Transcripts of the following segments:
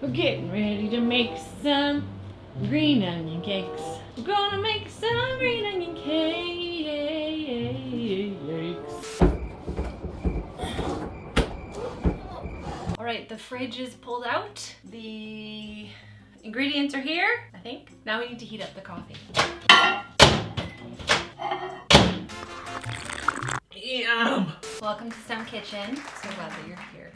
We're getting ready to make some green onion cakes. We're gonna make some green onion cakes. Alright, the fridge is pulled out. The ingredients are here, I think. Now we need to heat up the coffee. Yum! Welcome to Stump Kitchen. So glad that you're here.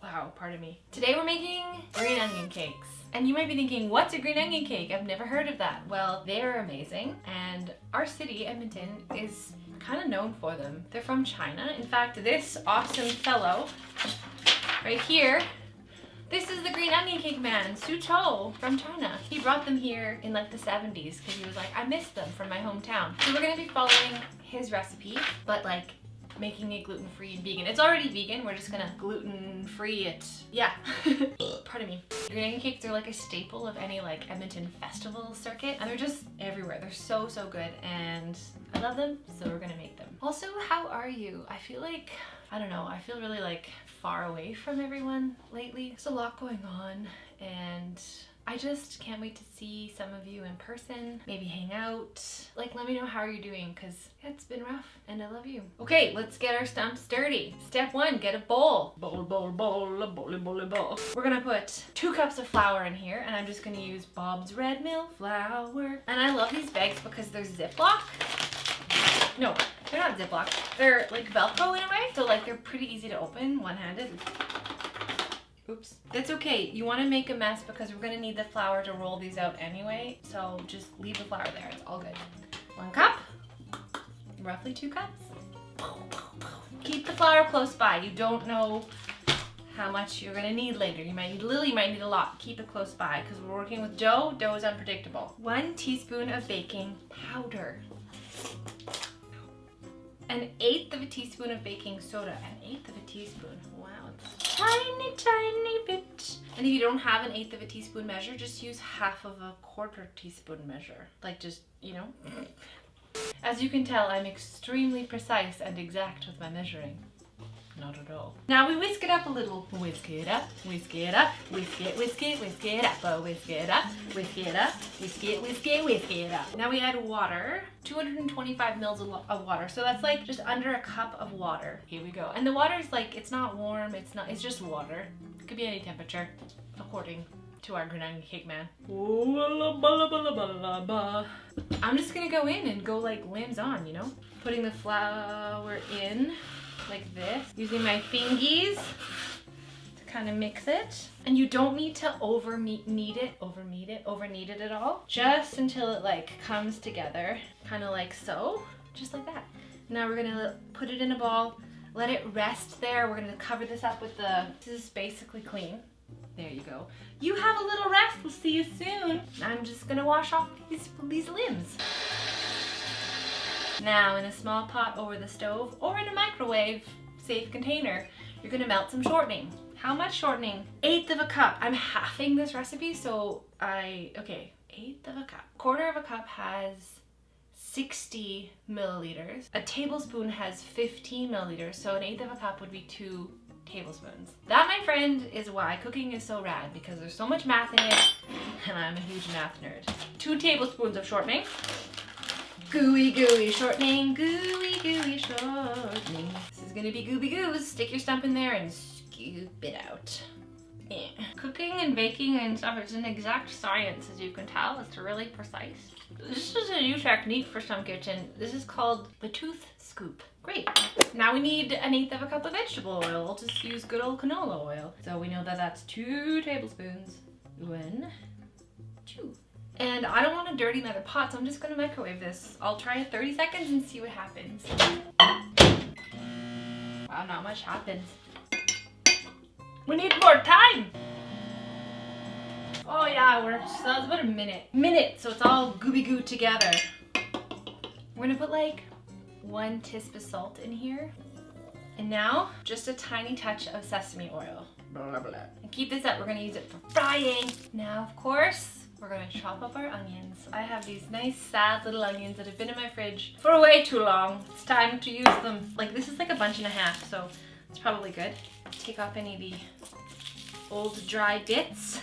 Wow, pardon me. Today we're making green onion cakes. And you might be thinking, what's a green onion cake? I've never heard of that. Well, they're amazing. And our city, Edmonton, is kind of known for them. They're from China. In fact, this awesome fellow right here, this is the green onion cake man, Suzhou from China. He brought them here in like the 70s because he was like, I missed them from my hometown. So we're gonna be following his recipe, but like making it gluten-free and vegan. It's already vegan, we're just gonna gluten-free it. Yeah, pardon me. Green onion cakes are like a staple of any like Edmonton festival circuit, and they're just everywhere. They're so, so good, and I love them, so we're gonna make them. Also, how are you? I feel like, I don't know, I feel really like far away from everyone lately. There's a lot going on, and I just can't wait to see some of you in person, maybe hang out. Like, let me know how you're doing, because it's been rough and I love you. Okay, let's get our stumps dirty. Step 1, get a bowl. Bowl. We're gonna put 2 cups of flour in here, and I'm just gonna use Bob's Redmill flour. And I love these bags because they're Ziploc. No, they're not Ziploc. They're like Velcro in a way. So like they're pretty easy to open one-handed. Oops. That's okay. You want to make a mess because we're going to need the flour to roll these out anyway. So just leave the flour there. It's all good. 1 cup. Roughly 2 cups. Keep the flour close by. You don't know how much you're going to need later. You might need a lot. Keep it close by because we're working with dough. Dough is unpredictable. 1 teaspoon of baking powder. 1/8 of a teaspoon of baking soda. 1/8 of a teaspoon. Wow, it's tiny, tiny bit. And if you don't have 1/8 of a teaspoon measure, just use 1/2 of a 1/4 teaspoon measure. Like just, you know. As you can tell, I'm extremely precise and exact with my measuring. Not at all. Now we whisk it up a little. Whisk it up, whisk it up, whisk it up, whisk it up, whisk it up, whisk it up, whisk it up. Now we add water, 225 mils of water. So that's like just under a cup of water. Here we go. And the water is like, it's not warm, it's just water. It could be any temperature, according to our green onion cake man. I'm just gonna go in and go like limbs on, you know? Putting the flour in. Like this, using my fingies to kind of mix it. And you don't need to overknead it at all. Just until it like comes together, kind of like so, just like that. Now we're gonna put it in a ball, let it rest there. We're gonna cover this up with this is basically clean. There you go. You have a little rest, we'll see you soon. I'm just gonna wash off these limbs. Now in a small pot over the stove or in a microwave safe container, you're gonna melt some shortening. How much shortening? 1/8 of a cup. I'm halving this recipe, so 1/8 of a cup. 1/4 of a cup has 60 milliliters. A tablespoon has 15 milliliters, so 1/8 of a cup would be 2 tablespoons. That, my friend, is why cooking is so rad, because there's so much math in it, and I'm a huge math nerd. 2 tablespoons of shortening. Gooey, gooey shortening, gooey, gooey shortening. This is gonna be gooey goos. Stick your stump in there and scoop it out. Yeah. Cooking and baking and stuff, it's an exact science, as you can tell. It's really precise. This is a new technique for Stump Kitchen. This is called the tooth scoop. Great. Now we need 1/8 of a cup of vegetable oil. We'll just use good old canola oil. So we know that that's 2 tablespoons. 1, 2. And I don't want to dirty another pot, so I'm just going to microwave this. I'll try it 30 seconds and see what happens. Wow, not much happens. We need more time! Oh yeah, it worked. So that was about a minute, so it's all gooby goo together. We're going to put like 1 teaspoon of salt in here. And now, just a tiny touch of sesame oil. Blah, blah. And keep this up, we're going to use it for frying. Now, of course, we're gonna chop up our onions. I have these nice sad little onions that have been in my fridge for way too long. It's time to use them. Like, this is like a bunch and a half, so it's probably good. Take off any of the old dry bits.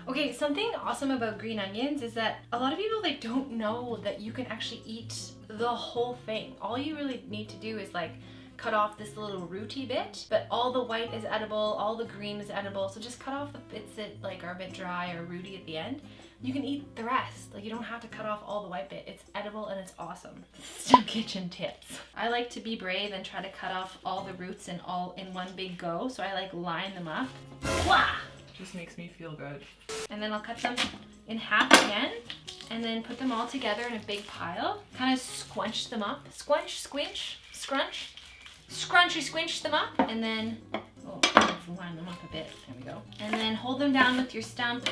Okay, something awesome about green onions is that a lot of people like don't know that you can actually eat the whole thing. All you really need to do is like cut off this little rooty bit, but all the white is edible, all the green is edible, so just cut off the bits that like are a bit dry or rooty at the end. You can eat the rest. Like you don't have to cut off all the white bit. It's edible and it's awesome. Stump kitchen tips. I like to be brave and try to cut off all the roots and all in one big go, so I like line them up. Wah! Just makes me feel good. And then I'll cut them in half again and then put them all together in a big pile. Kind of squunch them up. Squunch, squinch, scrunch. Scrunchy squinch them up and then, oh, let's line them up a bit. There we go. And then hold them down with your stump.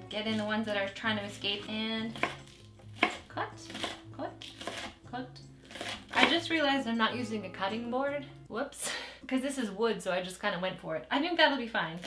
Get in the ones that are trying to escape and cut, cut, cut. I just realized I'm not using a cutting board. Whoops. Because this is wood, so I just kind of went for it. I think that'll be fine.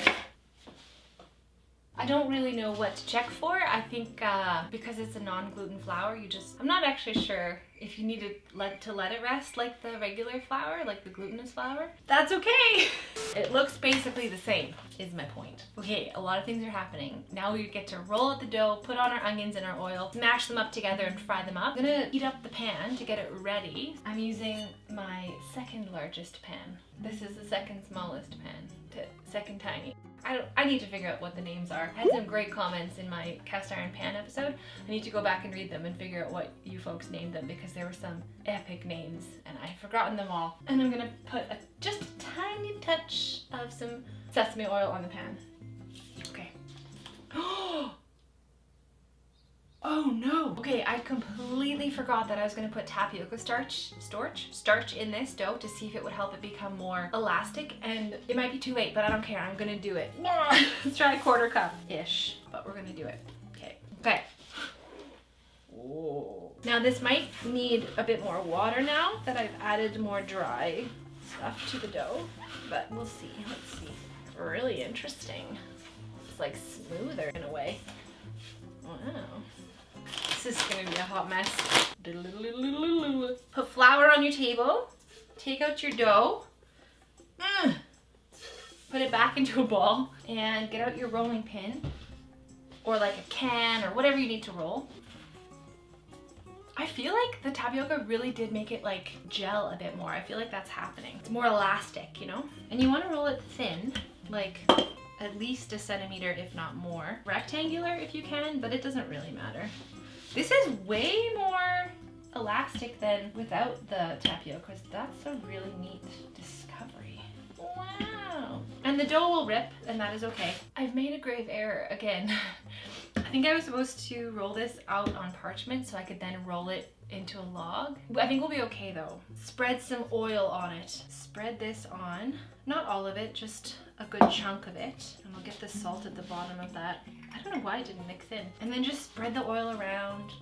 I don't really know what to check for. I think because it's a non-gluten flour, I'm not actually sure if you need to let it rest like the regular flour, like the glutinous flour. That's okay. It looks basically the same, is my point. Okay, a lot of things are happening. Now we get to roll out the dough, put on our onions and our oil, smash them up together and fry them up. I'm gonna heat up the pan to get it ready. I'm using my second largest pan. This is the second smallest pan, second tiny. I need to figure out what the names are. I had some great comments in my cast iron pan episode. I need to go back and read them and figure out what you folks named them because there were some epic names and I've forgotten them all. And I'm gonna put just a tiny touch of some sesame oil on the pan. Okay. Oh no! Okay, I completely forgot that I was gonna put tapioca starch in this dough to see if it would help it become more elastic, and it might be too late, but I don't care, I'm gonna do it. Let's try a quarter cup-ish, but we're gonna do it. Okay. Okay. Whoa. Now this might need a bit more water now that I've added more dry stuff to the dough, but we'll see. Let's see. Really interesting. It's like smoother in a way. Wow. This is gonna be a hot mess. Put flour on your table. Take out your dough. Put it back into a ball and get out your rolling pin or like a can or whatever you need to roll. I feel like the tapioca really did make it like gel a bit more. I feel like that's happening. It's more elastic, you know? And you want to roll it thin, like at least a centimeter, if not more. Rectangular if you can, but it doesn't really matter. This is way more elastic than without the tapioca. That's a really neat discovery. Wow. And the dough will rip, and that is okay. I've made a grave error again. I think I was supposed to roll this out on parchment so I could then roll it into a log. I think we'll be okay though. Spread some oil on it. Spread this on. Not all of it, just a good chunk of it. And we'll get the salt at the bottom of that. I don't know why it didn't mix in. And then just spread the oil around.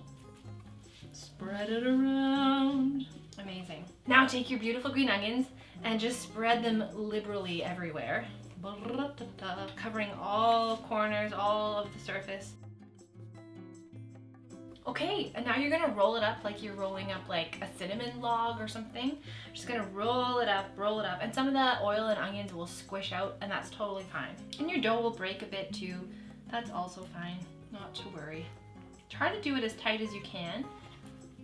Spread it around. Amazing. Now take your beautiful green onions and just spread them liberally everywhere. Covering all corners, all of the surface. Okay, and now you're gonna roll it up like you're rolling up like a cinnamon log or something. Just gonna roll it up, and some of the oil and onions will squish out, and that's totally fine. And your dough will break a bit too. That's also fine, not to worry. Try to do it as tight as you can,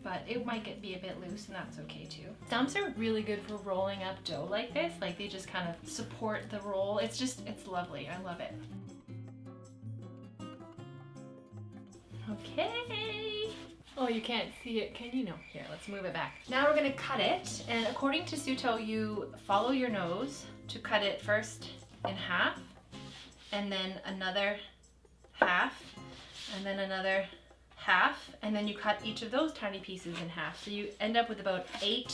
but it might be a bit loose, and that's okay too. Stumps are really good for rolling up dough like this. Like they just kind of support the roll. It's lovely, I love it. Okay. Oh, you can't see it, can you? No. Here, let's move it back. Now we're gonna cut it, and according to Suto, you follow your nose to cut it first in half, and then another half, and then another half, and then you cut each of those tiny pieces in half. So you end up with about 8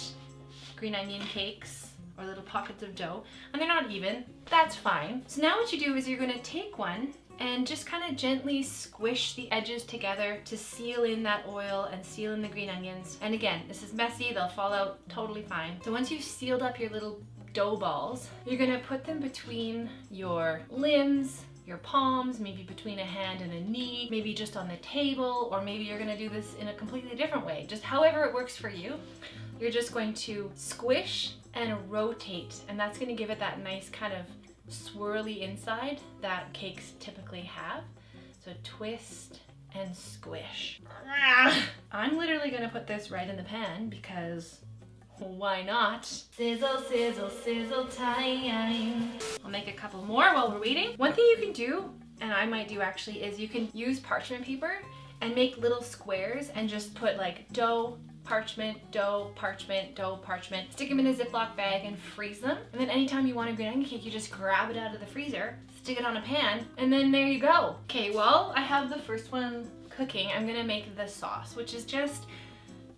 green onion cakes or little pockets of dough, and they're not even. That's fine. So now what you do is you're gonna take one and just kind of gently squish the edges together to seal in that oil and seal in the green onions. And again, this is messy, they'll fall out totally fine. So once you've sealed up your little dough balls, you're gonna put them between your limbs, your palms, maybe between a hand and a knee, maybe just on the table, or maybe you're gonna do this in a completely different way, just however it works for you. you're just going to squish and rotate, and that's going to give it that nice kind of swirly inside that cakes typically have. So twist and squish. I'm literally going to put this right in the pan because why not? Sizzle, sizzle, sizzle time. I'll make a couple more while we're waiting. One thing you can do, and I might do actually, is you can use parchment paper and make little squares and just put like dough, parchment, dough, parchment, dough, parchment. Stick them in a Ziploc bag and freeze them. And then anytime you want a green onion cake, you just grab it out of the freezer, stick it on a pan, and then there you go. Okay, well, I have the first one cooking. I'm gonna make the sauce, which is just,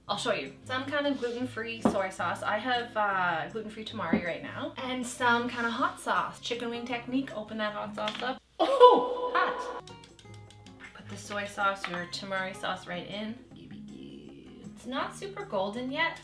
I'll show you. Some kind of gluten-free soy sauce. I have gluten-free tamari right now. And some kind of hot sauce. Chicken wing technique, open that hot sauce up. Oh, hot. Put the soy sauce or tamari sauce right in. It's not super golden yet,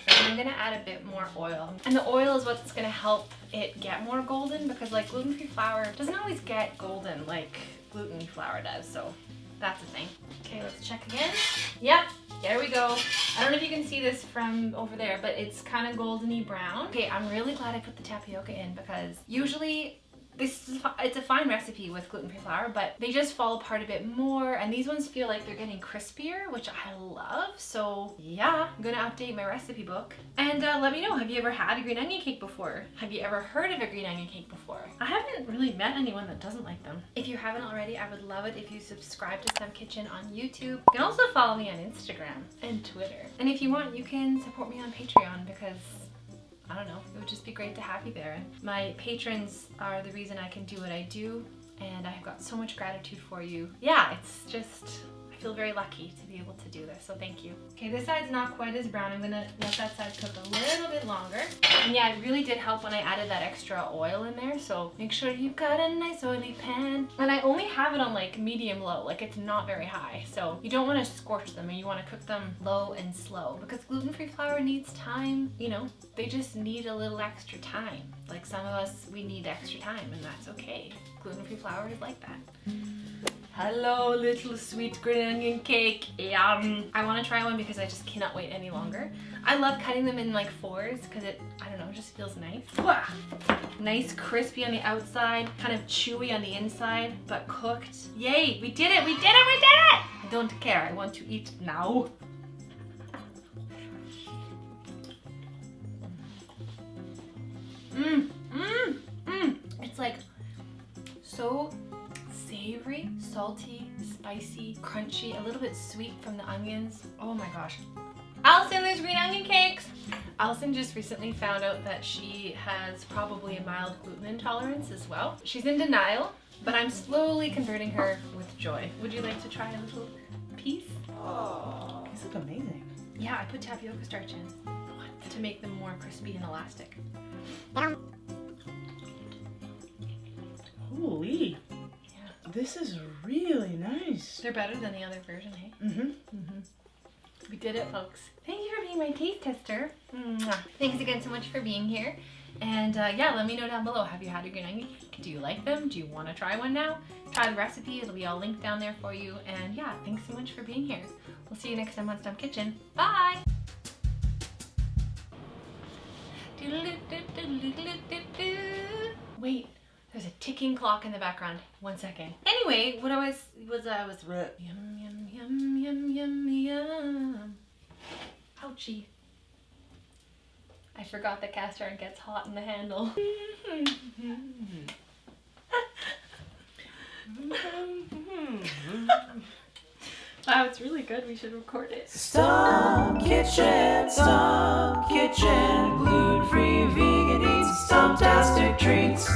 but I'm gonna add a bit more oil. And the oil is what's gonna help it get more golden, because like gluten-free flour doesn't always get golden like gluten flour does, so that's the thing. Okay, let's check again. Yep, there we go. I don't know if you can see this from over there, but it's kind of goldeny brown. Okay, I'm really glad I put the tapioca in, because usually it's a fine recipe with gluten-free flour, but they just fall apart a bit more, and these ones feel like they're getting crispier, which I love. So yeah, I'm gonna update my recipe book. And let me know, have you ever had a green onion cake before? Have you ever heard of a green onion cake before? I haven't really met anyone that doesn't like them. If you haven't already, I would love it if you subscribe to Stump Kitchen on YouTube. You can also follow me on Instagram and Twitter. And if you want, you can support me on Patreon, because I don't know, it would just be great to have you there. And my patrons are the reason I can do what I do, and I've got so much gratitude for you. Yeah, it's just, I feel very lucky to be able to do this, so thank you. Okay, this side's not quite as brown. I'm gonna let that side cook a little bit longer. And yeah, it really did help when I added that extra oil in there, so make sure you've got a nice oily pan. And I only have it on like medium low, like it's not very high, so you don't want to scorch them, and you want to cook them low and slow, because gluten-free flour needs time, you know, they just need a little extra time. Like some of us, we need extra time, and that's okay. Gluten-free flour is like that. Hello, little sweet green onion cake. Yum. I want to try one because I just cannot wait any longer. I love cutting them in like fours because it, I don't know, just feels nice. Wah! Nice crispy on the outside, kind of chewy on the inside, but cooked. Yay, we did it, we did it, we did it! I don't care, I want to eat now. It's like so savory, salty, spicy, crunchy, a little bit sweet from the onions. Oh my gosh. Allison, there's green onion cakes! Allison just recently found out that she has probably a mild gluten intolerance as well. She's in denial, but I'm slowly converting her with joy. Would you like to try a little piece? Oh, these look amazing. Yeah, I put tapioca starch in to make them more crispy and elastic. Holy. Yeah. This is really nice. They're better than the other version, hey? Mm-hmm. We did it, folks. Thank you for being my taste tester. Mwah. Thanks again so much for being here. And yeah, let me know down below. Have you had a green onion cake? Do you like them? Do you want to try one now? Try the recipe. It'll be all linked down there for you. And yeah, thanks so much for being here. We'll see you next time on Stump Kitchen. Bye! Wait. There's a ticking clock in the background. 1 second. Anyway, what I was yum, yum, yum, yum, yum, yum. Ouchie. I forgot the cast iron gets hot in the handle. Wow, it's really good. We should record it. Stump Kitchen, gluten-free vegan eats, Stumptastic treats.